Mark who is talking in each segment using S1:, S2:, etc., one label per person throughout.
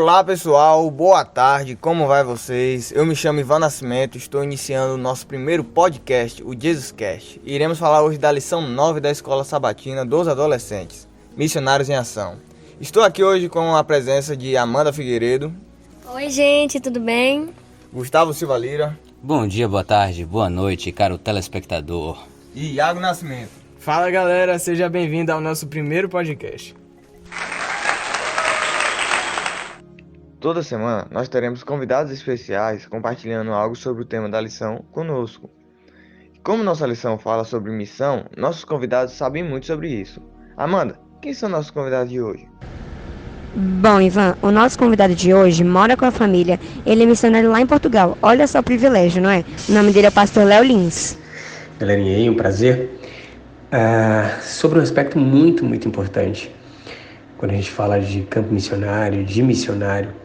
S1: Olá pessoal, boa tarde, como vai vocês? Eu me chamo Ivan Nascimento, estou iniciando o nosso primeiro podcast, o JesusCast. Iremos falar hoje da lição 9 da Escola Sabatina dos Adolescentes, Missionários em Ação. Estou aqui hoje com a presença de Amanda Figueiredo.
S2: Oi gente, tudo bem?
S1: Gustavo Silva Lira.
S3: Bom dia, boa tarde, boa noite, caro telespectador.
S1: E Iago Nascimento.
S4: Fala galera, seja bem-vindo ao nosso primeiro podcast.
S1: Toda semana nós teremos convidados especiais compartilhando algo sobre o tema da lição conosco. Como nossa lição fala sobre missão, nossos convidados sabem muito sobre isso. Amanda, quem são nossos convidados de hoje?
S5: Bom, Ivan, o nosso convidado de hoje mora com a família. Ele é missionário lá em Portugal. Olha só o privilégio, não é? O nome dele é o pastor Léo Lins.
S6: Galerinha, um prazer. Sobre um aspecto muito importante, quando a gente fala de campo missionário, de missionário,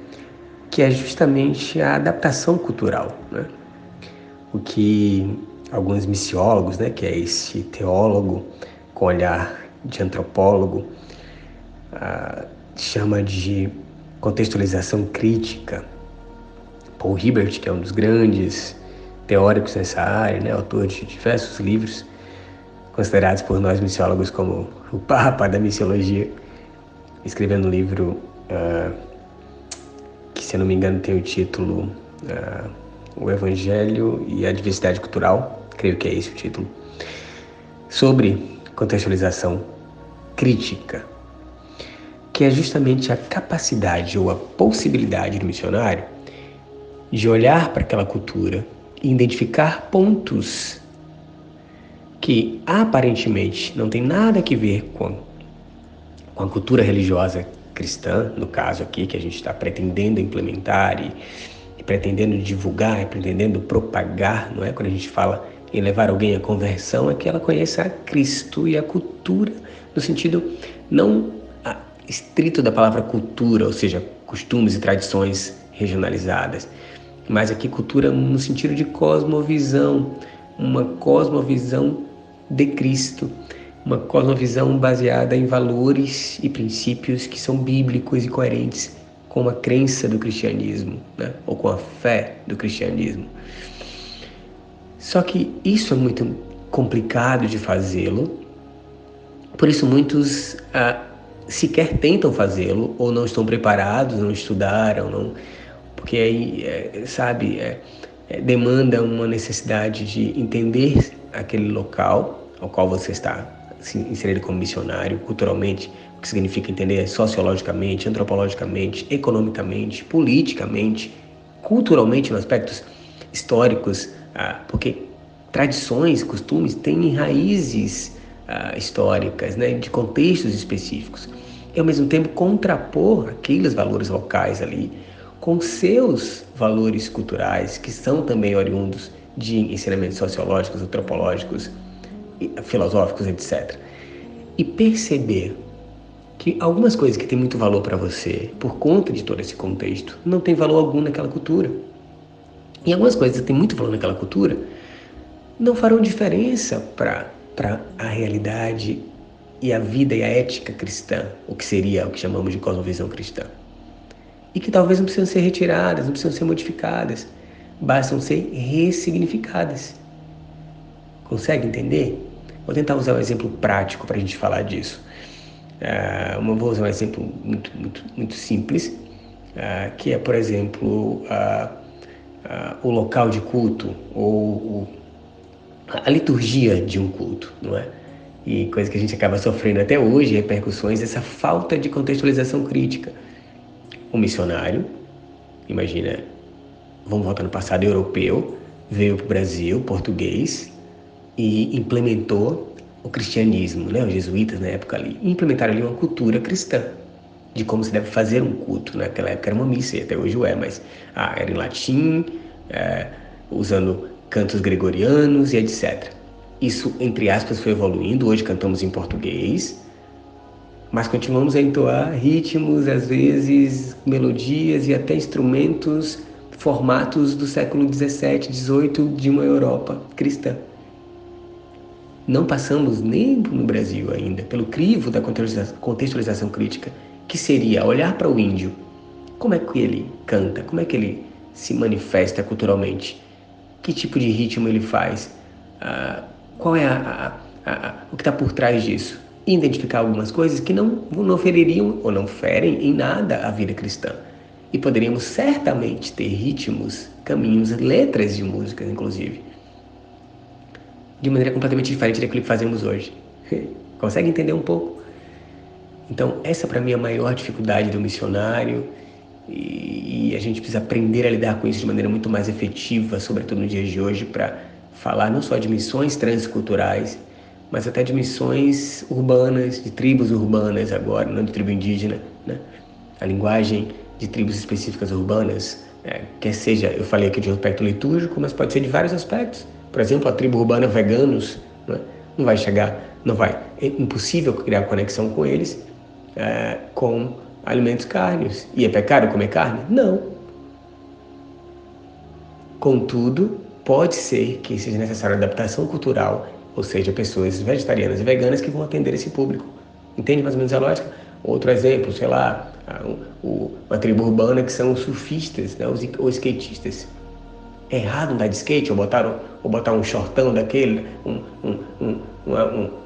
S6: que é justamente a adaptação cultural, né? O que alguns missiólogos, né, que é esse teólogo com olhar de antropólogo, chama de contextualização crítica. Paul Hiebert, que é um dos grandes teóricos nessa área, né, autor de diversos livros, considerados por nós missiólogos como o papa da missiologia, escrevendo um livro que, se eu não me engano, tem o título O Evangelho e a Diversidade Cultural, creio que é esse o título, sobre contextualização crítica, que é justamente a capacidade ou a possibilidade do missionário de olhar para aquela cultura e identificar pontos que aparentemente não tem nada a ver com a cultura religiosa cristã, no caso aqui, que a gente está pretendendo implementar e pretendendo divulgar, e pretendendo propagar, não é? Quando a gente fala em levar alguém à conversão, é que ela conheça a Cristo e a cultura, no sentido não estrito da palavra cultura, ou seja, costumes e tradições regionalizadas, mas aqui cultura no sentido de cosmovisão, uma cosmovisão de Cristo, uma cosmovisão baseada em valores e princípios que são bíblicos e coerentes com a crença do cristianismo, né? Ou com a fé do cristianismo. Só que isso é muito complicado de fazê-lo, por isso muitos sequer tentam fazê-lo, ou não estão preparados, não estudaram, não, porque aí, demanda uma necessidade de entender aquele local ao qual você está se inserido como missionário, culturalmente, o que significa entender sociologicamente, antropologicamente, economicamente, politicamente, culturalmente, nos aspectos históricos, porque tradições, costumes têm raízes históricas, né, de contextos específicos, e ao mesmo tempo contrapor aqueles valores locais ali com seus valores culturais, que são também oriundos de ensinamentos sociológicos, antropológicos, filosóficos, etc. E perceber que algumas coisas que têm muito valor para você, por conta de todo esse contexto, não tem valor algum naquela cultura. E algumas coisas que têm muito valor naquela cultura não farão diferença para a realidade e a vida e a ética cristã, o que seria o que chamamos de cosmovisão cristã. E que talvez não precisam ser retiradas, não precisam ser modificadas, bastam ser ressignificadas. Consegue entender? Vou tentar usar um exemplo prático para a gente falar disso. Vou usar um exemplo muito simples, que é, por exemplo, o local de culto ou a liturgia de um culto, não é? E coisa que a gente acaba sofrendo até hoje, repercussões dessa falta de contextualização crítica. O missionário, imagina, vamos voltar no passado, europeu, veio para o Brasil, português, e implementou o cristianismo, né? Os jesuítas na época ali, implementaram ali uma cultura cristã, de como se deve fazer um culto. Naquela época era uma missa, e até hoje o é, mas era em latim, usando cantos gregorianos e etc. Isso, entre aspas, foi evoluindo, hoje cantamos em português, mas continuamos a entoar ritmos, às vezes melodias e até instrumentos, formatos do século XVII, XVIII de uma Europa cristã. Não passamos nem no Brasil ainda pelo crivo da contextualização crítica, que seria olhar para o índio Como é que ele canta? Como é que ele se manifesta culturalmente? Que tipo de ritmo ele faz? Qual é o que está por trás disso? E identificar algumas coisas que não feririam ou não ferem em nada a vida cristã. E poderíamos certamente ter ritmos, caminhos, letras de músicas, inclusive, de maneira completamente diferente daquilo que fazemos hoje. Consegue entender um pouco? Então, essa para mim é a maior dificuldade do missionário, e a gente precisa aprender a lidar com isso de maneira muito mais efetiva, sobretudo nos dias de hoje, para falar não só de missões transculturais, mas até de missões urbanas, de tribos urbanas agora, não de tribo indígena, né? A linguagem de tribos específicas urbanas, quer seja, eu falei aqui de um aspecto litúrgico, mas pode ser de vários aspectos. Por exemplo, a tribo urbana veganos, né? É impossível criar conexão com eles com alimentos carnes. E é pecado comer carne? Não. Contudo, pode ser que seja necessária adaptação cultural, ou seja, pessoas vegetarianas e veganas que vão atender esse público. Entende mais ou menos a lógica? Outro exemplo, sei lá, uma tribo urbana que são os surfistas, né, ou skatistas. É errado andar de skate ou botar um shortão daquele,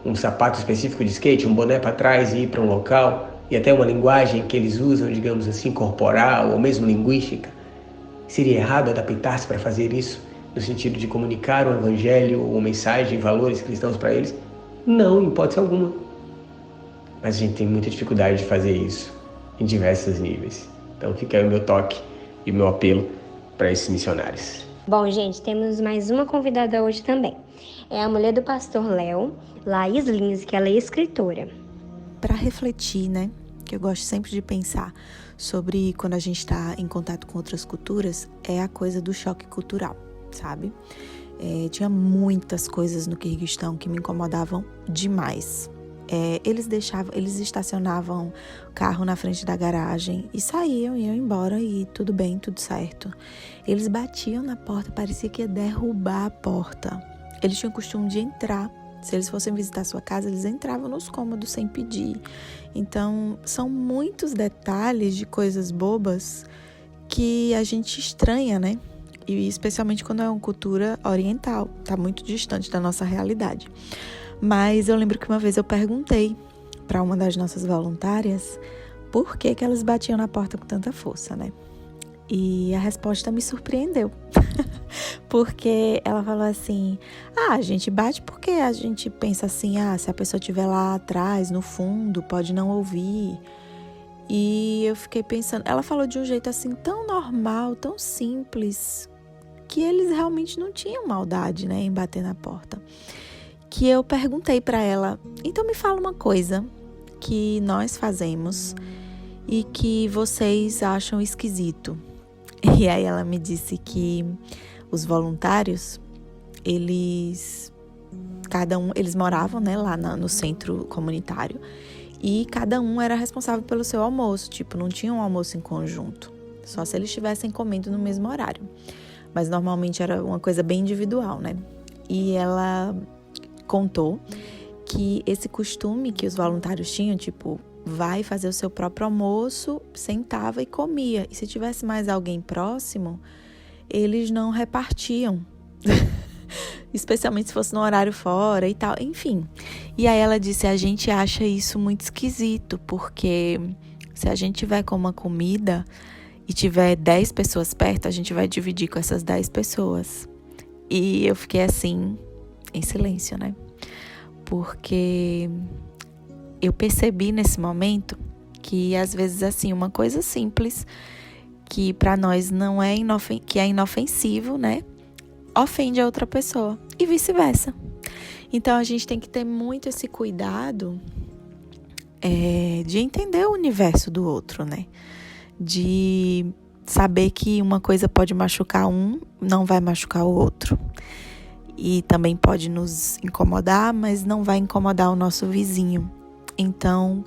S6: um sapato específico de skate, um boné para trás e ir para um local, e até uma linguagem que eles usam, digamos assim, corporal ou mesmo linguística. Seria errado adaptar-se para fazer isso, no sentido de comunicar o evangelho ou mensagem, valores cristãos para eles? Não, em hipótese alguma. Mas a gente tem muita dificuldade de fazer isso em diversos níveis. Então fica aí o meu toque e o meu apelo para esses missionários.
S5: Bom, gente, temos mais uma convidada hoje também. É a mulher do pastor Léo, Laís Lins, que ela é escritora.
S7: Para refletir, né? Que eu gosto sempre de pensar sobre quando a gente está em contato com outras culturas, é a coisa do choque cultural, sabe? Tinha muitas coisas no Quirguistão que me incomodavam demais. Eles estacionavam o carro na frente da garagem e saíam, iam embora e tudo bem, tudo certo. Eles batiam na porta, parecia que ia derrubar a porta. Eles tinham o costume de entrar. Se eles fossem visitar a sua casa, eles entravam nos cômodos sem pedir. Então, são muitos detalhes de coisas bobas que a gente estranha, né? E especialmente quando é uma cultura oriental, tá muito distante da nossa realidade. Mas eu lembro que uma vez eu perguntei para uma das nossas voluntárias por que elas batiam na porta com tanta força, né? E a resposta me surpreendeu. Porque ela falou assim, a gente bate porque a gente pensa assim, se a pessoa estiver lá atrás, no fundo, pode não ouvir. E eu fiquei pensando, ela falou de um jeito assim tão normal, tão simples, que eles realmente não tinham maldade, né, em bater na porta. Que eu perguntei para ela, então me fala uma coisa que nós fazemos e que vocês acham esquisito. E aí ela me disse que os voluntários, eles moravam, né, lá no centro comunitário e cada um era responsável pelo seu almoço, tipo, não tinha um almoço em conjunto, só se eles estivessem comendo no mesmo horário. Mas normalmente era uma coisa bem individual, né? E ela contou que esse costume que os voluntários tinham, tipo, vai fazer o seu próprio almoço, sentava e comia. E se tivesse mais alguém próximo, eles não repartiam. Especialmente se fosse no horário fora e tal, enfim. E aí ela disse, a gente acha isso muito esquisito, porque se a gente tiver com uma comida e tiver 10 pessoas perto, a gente vai dividir com essas 10 pessoas. E eu fiquei assim, em silêncio, né? Porque eu percebi nesse momento que às vezes assim, uma coisa simples que para nós não é que é inofensivo, né? Ofende a outra pessoa e vice-versa. Então a gente tem que ter muito esse cuidado de entender o universo do outro, né? De saber que uma coisa pode machucar um, não vai machucar o outro. E também pode nos incomodar, mas não vai incomodar o nosso vizinho. Então,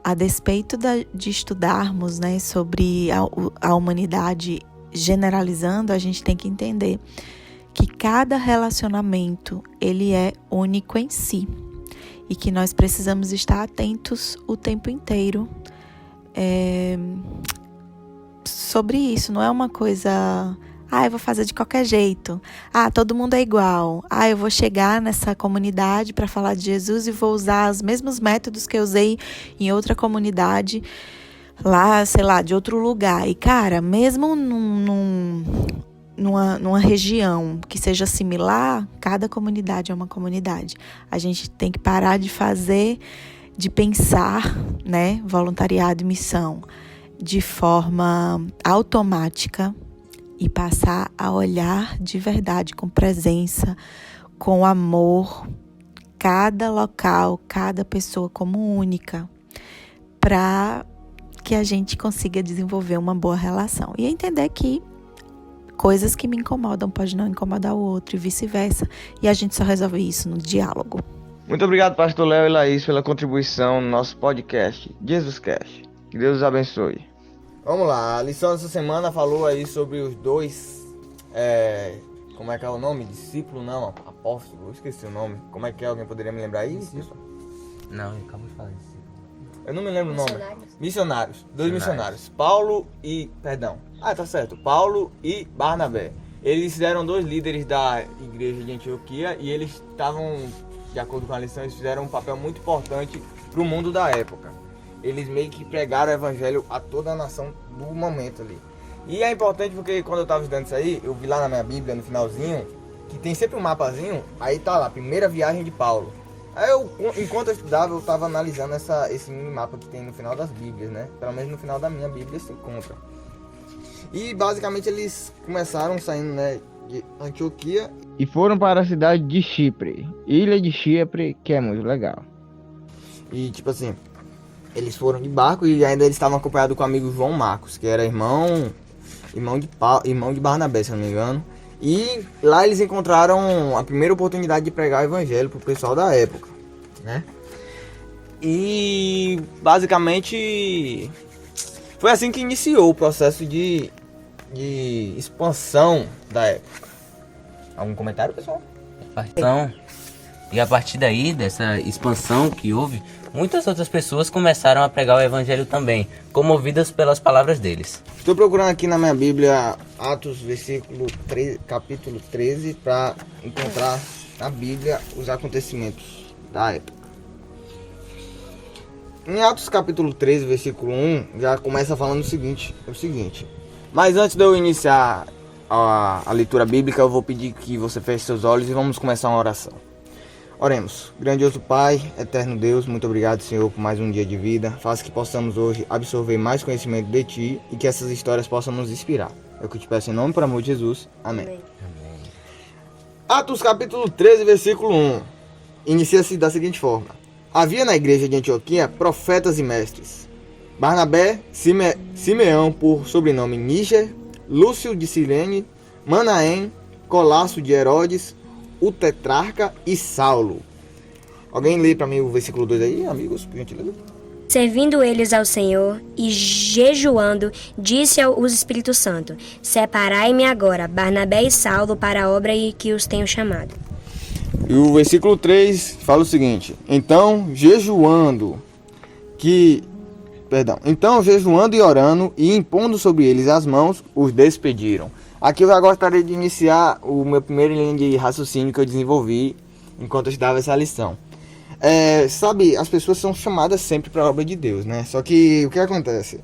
S7: a despeito de estudarmos, né, sobre a humanidade generalizando, a gente tem que entender que cada relacionamento, ele é único em si. E que nós precisamos estar atentos o tempo inteiro sobre isso, não é uma coisa... eu vou fazer de qualquer jeito. Todo mundo é igual. Eu vou chegar nessa comunidade para falar de Jesus e vou usar os mesmos métodos que eu usei em outra comunidade, lá, sei lá, de outro lugar. E, cara, mesmo numa região que seja similar, cada comunidade é uma comunidade. A gente tem que parar de pensar, né, voluntariado e missão de forma automática e passar a olhar de verdade, com presença, com amor, cada local, cada pessoa como única, para que a gente consiga desenvolver uma boa relação. E entender que coisas que me incomodam podem não incomodar o outro e vice-versa. E a gente só resolve isso no diálogo.
S1: Muito obrigado, pastor Léo e Laís, pela contribuição no nosso podcast, JesusCast. Que Deus os abençoe. Vamos lá, a lição dessa semana falou aí sobre os dois, como é que é o nome? Discípulo, não, apóstolo, eu esqueci o nome. Como é que é? Alguém poderia me lembrar aí?
S3: Não, eu acabo de falar isso.
S1: Eu não me lembro o nome. Missionários. Dois missionários. Paulo e Barnabé. Eles eram dois líderes da igreja de Antioquia e eles estavam, de acordo com a lição, eles fizeram um papel muito importante para o mundo da época. Eles meio que pregaram o evangelho a toda a nação do momento ali. E é importante porque quando eu estava estudando isso aí, eu vi lá na minha Bíblia, no finalzinho, que tem sempre um mapazinho, aí tá lá, primeira viagem de Paulo. Aí enquanto eu estudava, eu estava analisando esse mini mapa que tem no final das Bíblias, né? Pelo menos no final da minha Bíblia se encontra. E basicamente eles começaram saindo, né, de Antioquia e foram para a cidade de Chipre, ilha de Chipre, que é muito legal. E tipo assim, eles foram de barco e ainda eles estavam acompanhados com o amigo João Marcos, que era irmão de Barnabé, se não me engano. E lá eles encontraram a primeira oportunidade de pregar o evangelho pro pessoal da época, né? E basicamente foi assim que iniciou o processo de expansão da época. Algum comentário, pessoal?
S3: E a partir daí, dessa expansão que houve, muitas outras pessoas começaram a pregar o evangelho também, comovidas pelas palavras deles.
S1: Estou procurando aqui na minha Bíblia Atos, capítulo 13, para encontrar na Bíblia os acontecimentos da época. Em Atos capítulo 13, versículo 1, já começa falando o seguinte. Mas antes de eu iniciar a leitura bíblica, eu vou pedir que você feche seus olhos e vamos começar uma oração. Oremos. Grandioso Pai, eterno Deus, muito obrigado, Senhor, por mais um dia de vida. Faça que possamos hoje absorver mais conhecimento de Ti e que essas histórias possam nos inspirar. É o que eu te peço em nome, por amor de Jesus. Amém. Amém. Atos capítulo 13, versículo 1. Inicia-se da seguinte forma. Havia na igreja de Antioquia profetas e mestres. Barnabé, Simeão, por sobrenome Níger, Lúcio de Cirene, Manaém, Colasso de Herodes, o tetrarca e Saulo. Alguém lê para mim o versículo 2 aí, amigos, por gentileza?
S2: Servindo eles ao Senhor e jejuando, disse ao Espírito Santo: Separai-me agora, Barnabé e Saulo, para a obra em que os tenho chamado.
S1: E o versículo 3 fala o seguinte: Então jejuando e orando e impondo sobre eles as mãos, os despediram. Aqui eu já gostaria de iniciar o meu primeiro linha de raciocínio que eu desenvolvi enquanto eu estudava essa lição. Sabe, as pessoas são chamadas sempre para a obra de Deus, né? Só que o que acontece?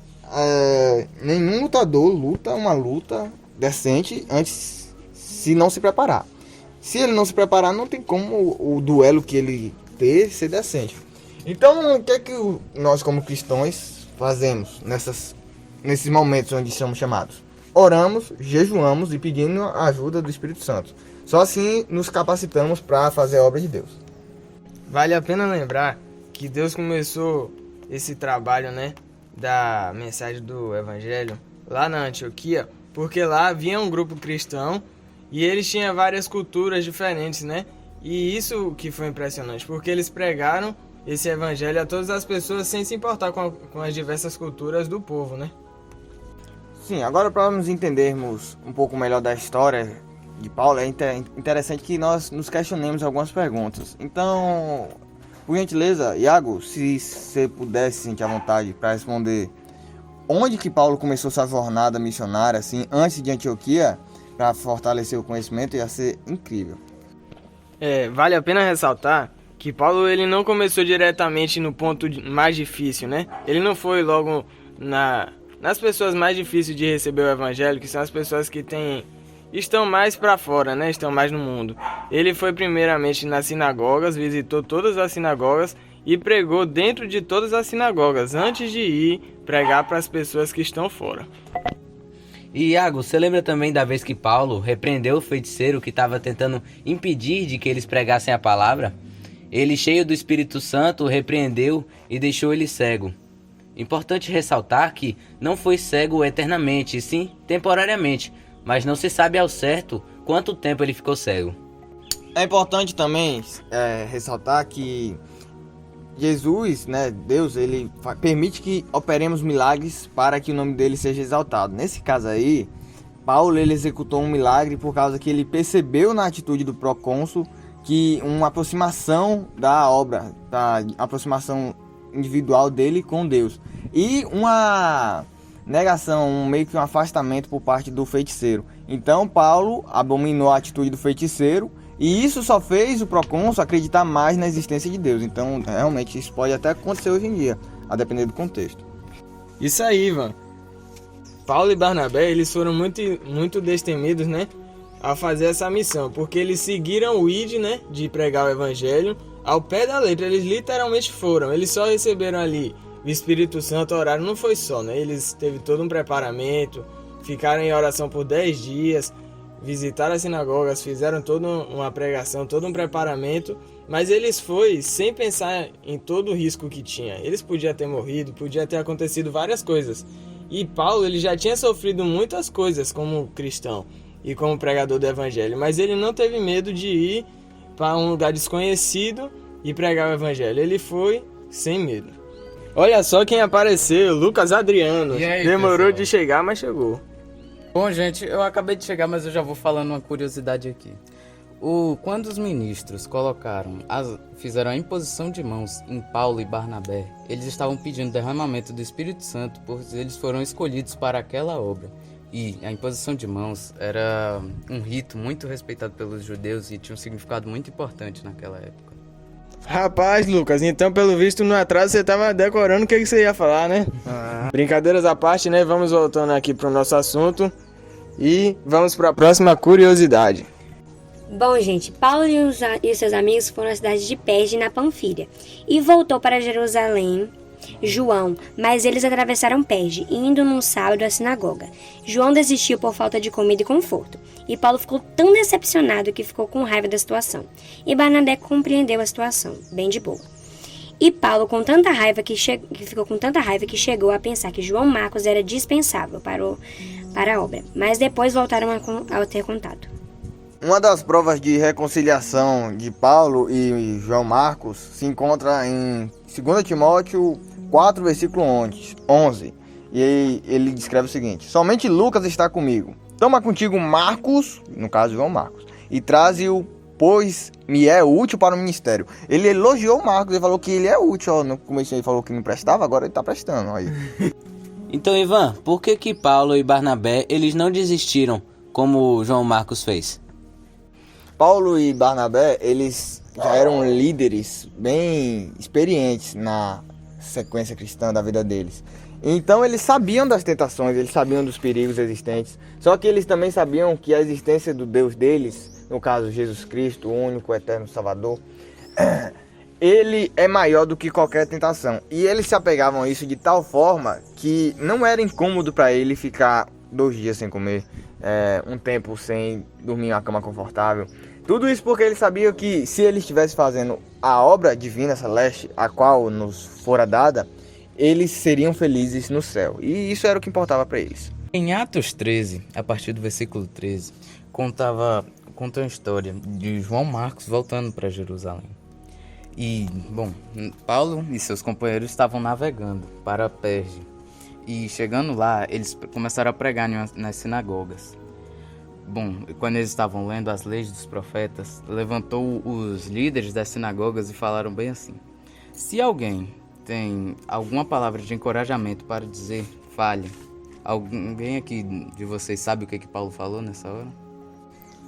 S1: Nenhum lutador luta uma luta decente antes se não se preparar. Se ele não se preparar, não tem como o duelo que ele ter ser decente. Então, o que é que nós como cristãos fazemos nesses momentos onde somos chamados? Oramos, jejuamos e pedimos a ajuda do Espírito Santo. Só assim nos capacitamos para fazer a obra de Deus.
S4: Vale a pena lembrar que Deus começou esse trabalho, né, da mensagem do Evangelho lá na Antioquia, porque lá havia um grupo cristão e eles tinham várias culturas diferentes, né? E isso que foi impressionante, porque eles pregaram esse Evangelho a todas as pessoas sem se importar com as diversas culturas do povo, né?
S1: Sim, agora para nos entendermos um pouco melhor da história de Paulo, é interessante que nós nos questionemos algumas perguntas. Então, por gentileza, Iago, se você pudesse sentir à vontade para responder onde que Paulo começou sua jornada missionária, assim, antes de Antioquia, para fortalecer o conhecimento, ia ser incrível.
S4: Vale a pena ressaltar que Paulo ele não começou diretamente no ponto mais difícil, né? Ele não foi logo nas pessoas mais difíceis de receber o evangelho, que são as pessoas que estão mais para fora, né? Estão mais no mundo. Ele foi primeiramente nas sinagogas, visitou todas as sinagogas e pregou dentro de todas as sinagogas, antes de ir pregar para as pessoas que estão fora.
S3: E Iago, você lembra também da vez que Paulo repreendeu o feiticeiro que estava tentando impedir de que eles pregassem a palavra? Ele, cheio do Espírito Santo, repreendeu e deixou ele cego. Importante ressaltar que não foi cego eternamente, e sim temporariamente, mas não se sabe ao certo quanto tempo ele ficou cego.
S1: É importante também ressaltar que Jesus, né, Deus, ele permite que operemos milagres para que o nome dele seja exaltado. Nesse caso aí, Paulo ele executou um milagre por causa que ele percebeu na atitude do procônsul que uma aproximação da obra, da aproximação individual dele com Deus, e uma negação, meio que um afastamento por parte do feiticeiro. Então Paulo abominou a atitude do feiticeiro, e isso só fez o procônsul acreditar mais na existência de Deus. Então realmente isso pode até acontecer hoje em dia, a depender do contexto.
S4: Isso aí, Ivan. Paulo e Barnabé, eles foram muito destemidos, né, a fazer essa missão, porque eles seguiram o ID, né, de pregar o evangelho ao pé da letra. Eles literalmente foram, eles só receberam ali o Espírito Santo, oraram, não foi só, né, eles teve todo um preparamento, ficaram em oração por 10 dias, visitaram as sinagogas, fizeram toda uma pregação, todo um preparamento, mas eles foram sem pensar em todo o risco que tinha. Eles podiam ter morrido, podia ter acontecido várias coisas. E Paulo, ele já tinha sofrido muitas coisas como cristão e como pregador do evangelho, mas ele não teve medo de ir para um lugar desconhecido e pregar o evangelho. Ele foi sem medo. Olha só quem apareceu, Lucas Adriano.
S8: E aí,
S4: demorou
S8: pessoal?
S4: de chegar, mas chegou.
S8: Bom, gente, eu acabei de chegar, mas eu já vou falando uma curiosidade aqui. Quando os ministros fizeram a imposição de mãos em Paulo e Barnabé, eles estavam pedindo derramamento do Espírito Santo, pois eles foram escolhidos para aquela obra. E a imposição de mãos era um rito muito respeitado pelos judeus e tinha um significado muito importante naquela época.
S4: Rapaz, Lucas, então pelo visto no atraso você tava decorando o que você ia falar, né? Brincadeiras à parte, né? Vamos voltando aqui pro nosso assunto e vamos para a próxima curiosidade.
S2: Bom, gente, Paulo e os seus amigos foram à cidade de Perge, na Panfília, e voltou para Jerusalém, João, mas eles atravessaram Perge, indo num sábado à sinagoga. João desistiu por falta de comida e conforto, e Paulo ficou tão decepcionado que ficou com raiva da situação. E Barnabé compreendeu a situação, bem de boa. E Paulo ficou com tanta raiva que chegou a pensar que João Marcos era dispensável para a obra, mas depois voltaram a ter contato.
S1: Uma das provas de reconciliação de Paulo e João Marcos se encontra em 2 Timóteo 4, versículo 11. E ele descreve o seguinte: somente Lucas está comigo. Toma contigo Marcos, no caso João Marcos, e traze-o, pois me é útil para o ministério. Ele elogiou Marcos e falou que ele é útil. Ó, no começo ele falou que não prestava, agora ele está prestando. Aí.
S3: Então, Ivan, por que Paulo e Barnabé eles não desistiram como João Marcos fez?
S1: Paulo e Barnabé, eles já eram líderes bem experientes na sequência cristã da vida deles. Então eles sabiam das tentações, eles sabiam dos perigos existentes. Só que eles também sabiam que a existência do Deus deles, no caso Jesus Cristo, o único eterno Salvador, ele é maior do que qualquer tentação. E eles se apegavam a isso de tal forma que não era incômodo para ele ficar 2 dias sem comer, um tempo sem dormir em uma cama confortável. Tudo isso porque eles sabiam que se eles estivessem fazendo a obra divina celeste, a qual nos fora dada, eles seriam felizes no céu. E isso era o que importava para eles.
S8: Em Atos 13, a partir do versículo 13, conta a história de João Marcos voltando para Jerusalém. E, bom, Paulo e seus companheiros estavam navegando para Perge. E chegando lá, eles começaram a pregar nas sinagogas. Bom, quando eles estavam lendo as leis dos profetas, levantou os líderes das sinagogas e falaram bem assim: se alguém tem alguma palavra de encorajamento para dizer, Fale. Alguém aqui de vocês sabe o que Paulo falou nessa hora?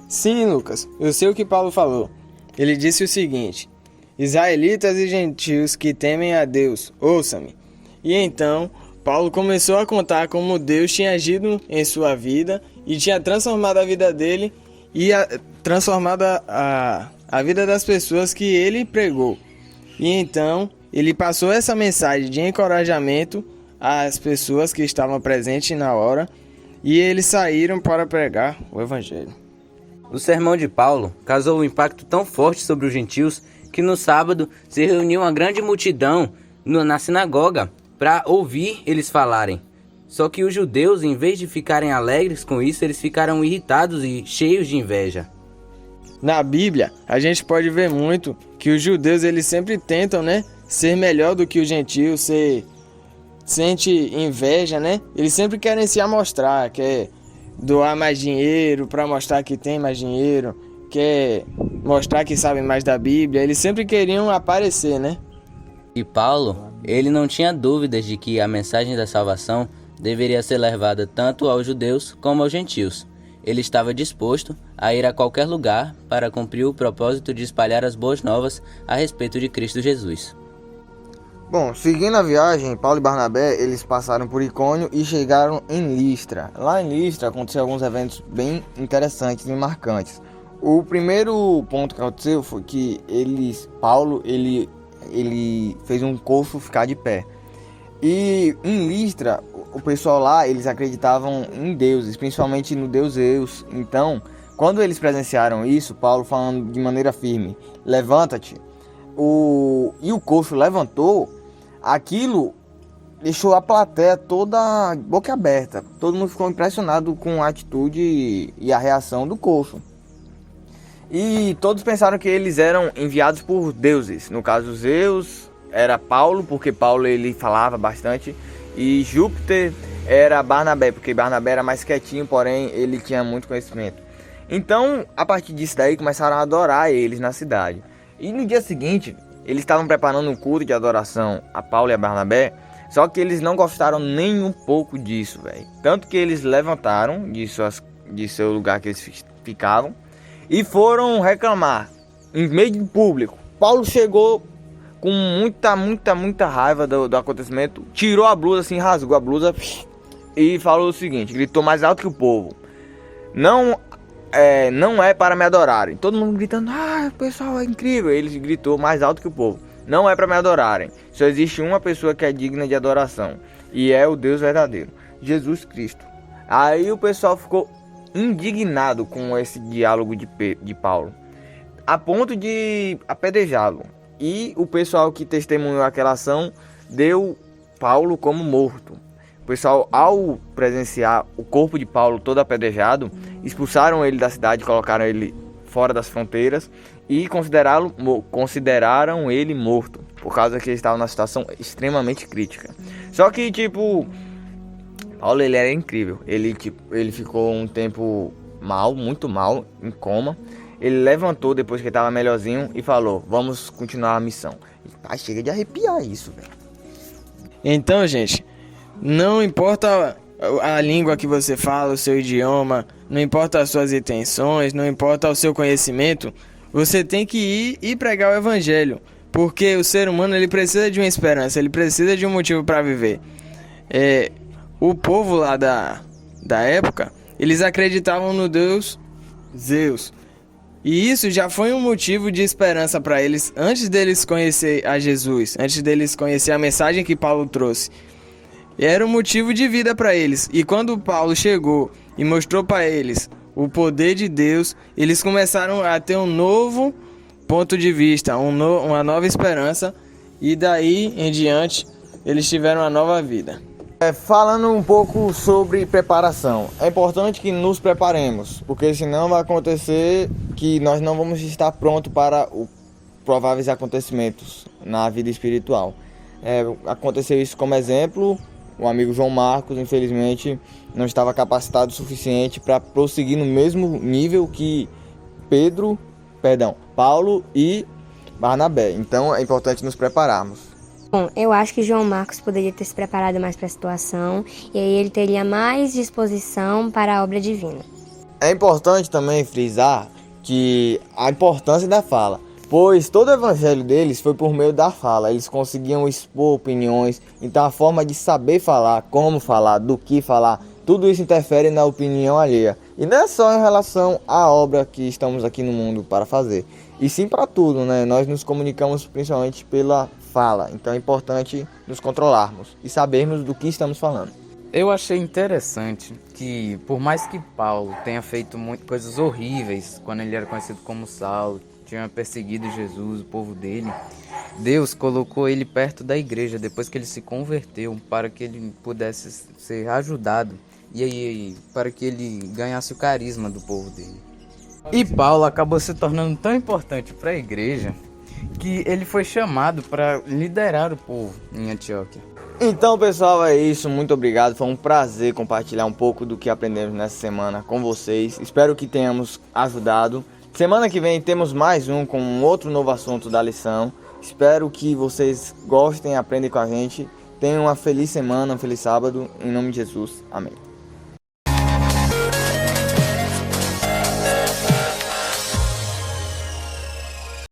S4: Sim, Lucas, eu sei o que Paulo falou. Ele disse o seguinte: Israelitas e gentios que temem a Deus, ouçam-me. E então, Paulo começou a contar como Deus tinha agido em sua vida e tinha transformado a vida dele e transformado a vida das pessoas que ele pregou. E então, ele passou essa mensagem de encorajamento às pessoas que estavam presentes na hora e eles saíram para pregar o evangelho.
S3: O sermão de Paulo causou um impacto tão forte sobre os gentios que no sábado se reuniu uma grande multidão na sinagoga para ouvir eles falarem. Só que os judeus, em vez de ficarem alegres com isso, eles ficaram irritados e cheios de inveja.
S4: Na Bíblia, a gente pode ver muito que os judeus eles sempre tentam, ser melhor do que os gentios, sente inveja, Eles sempre querem se amostrar, quer doar mais dinheiro para mostrar que tem mais dinheiro, quer mostrar que sabe mais da Bíblia. Eles sempre queriam aparecer,
S3: E Paulo, ele não tinha dúvidas de que a mensagem da salvação deveria ser levada tanto aos judeus como aos gentios. Ele estava disposto a ir a qualquer lugar para cumprir o propósito de espalhar as boas novas a respeito de Cristo Jesus.
S1: Bom, seguindo a viagem, Paulo e Barnabé, eles passaram por Icônio e chegaram em Listra. Lá em Listra aconteceram alguns eventos bem interessantes e marcantes. O primeiro ponto que aconteceu foi que Paulo fez um coxo ficar de pé. E em Listra, o pessoal lá, eles acreditavam em deuses, principalmente no deus Zeus. Então, quando eles presenciaram isso, Paulo falando de maneira firme, levanta-te, e o coxo levantou, aquilo deixou a plateia toda boca aberta. Todo mundo ficou impressionado com a atitude e a reação do coxo. E todos pensaram que eles eram enviados por deuses. No caso, Zeus era Paulo, porque Paulo ele falava bastante. E Júpiter era Barnabé, porque Barnabé era mais quietinho, porém ele tinha muito conhecimento. Então, a partir disso daí, começaram a adorar eles na cidade. E no dia seguinte, eles estavam preparando um culto de adoração a Paulo e a Barnabé. Só que eles não gostaram nem um pouco disso, velho. Tanto que eles levantaram de seu lugar que eles ficavam e foram reclamar em meio de público. Paulo chegou com muita raiva do acontecimento, tirou a blusa assim, rasgou a blusa e falou o seguinte, gritou mais alto que o povo: não é para me adorarem. Todo mundo gritando: pessoal, é incrível. Ele gritou mais alto que o povo: não é para me adorarem. Só existe uma pessoa que é digna de adoração, e é o Deus verdadeiro, Jesus Cristo. Aí o pessoal ficou indignado com esse diálogo de Paulo, a ponto de apedrejá-lo. E o pessoal que testemunhou aquela ação deu Paulo como morto. O pessoal, ao presenciar o corpo de Paulo todo apedrejado, expulsaram ele da cidade, colocaram ele fora das fronteiras e consideraram ele morto, por causa que ele estava numa situação extremamente crítica. Só que, Paulo ele era incrível. Ele ficou um tempo mal, muito mal, em coma. Ele levantou depois que estava melhorzinho e falou: vamos continuar a missão. Chega de arrepiar isso, velho.
S4: Então, gente, não importa a língua que você fala, o seu idioma, não importa as suas intenções, não importa o seu conhecimento, você tem que ir e pregar o evangelho, porque o ser humano ele precisa de uma esperança, ele precisa de um motivo para viver. O povo lá da época, eles acreditavam no deus Zeus, e isso já foi um motivo de esperança para eles antes deles conhecer a Jesus, antes deles conhecer a mensagem que Paulo trouxe. Era um motivo de vida para eles. E quando Paulo chegou e mostrou para eles o poder de Deus, eles começaram a ter um novo ponto de vista, uma nova esperança, e daí em diante eles tiveram uma nova vida.
S1: Falando um pouco sobre preparação, é importante que nos preparemos, porque senão vai acontecer que nós não vamos estar prontos para os prováveis acontecimentos na vida espiritual. Aconteceu isso como exemplo. O amigo João Marcos, infelizmente, não estava capacitado o suficiente para prosseguir no mesmo nível que Paulo e Barnabé. Então é importante nos prepararmos.
S2: Bom, eu acho que João Marcos poderia ter se preparado mais para a situação e aí ele teria mais disposição para a obra divina.
S1: É importante também frisar que a importância da fala, pois todo o evangelho deles foi por meio da fala. Eles conseguiam expor opiniões, então a forma de saber falar, como falar, do que falar, tudo isso interfere na opinião alheia. E não é só em relação à obra que estamos aqui no mundo para fazer, e sim para tudo, né? Nós nos comunicamos principalmente pela fala, então é importante nos controlarmos e sabermos do que estamos falando.
S8: Eu achei interessante que, por mais que Paulo tenha feito coisas horríveis quando ele era conhecido como Saulo, tinha perseguido Jesus, o povo dele, Deus colocou ele perto da igreja depois que ele se converteu, para que ele pudesse ser ajudado e aí para que ele ganhasse o carisma do povo dele. E Paulo acabou se tornando tão importante para a igreja que ele foi chamado para liderar o povo em Antioquia.
S1: Então, pessoal, é isso. Muito obrigado. Foi um prazer compartilhar um pouco do que aprendemos nessa semana com vocês. Espero que tenhamos ajudado. Semana que vem temos mais com um outro novo assunto da lição. Espero que vocês gostem e aprendam com a gente. Tenham uma feliz semana, um feliz sábado. Em nome de Jesus. Amém.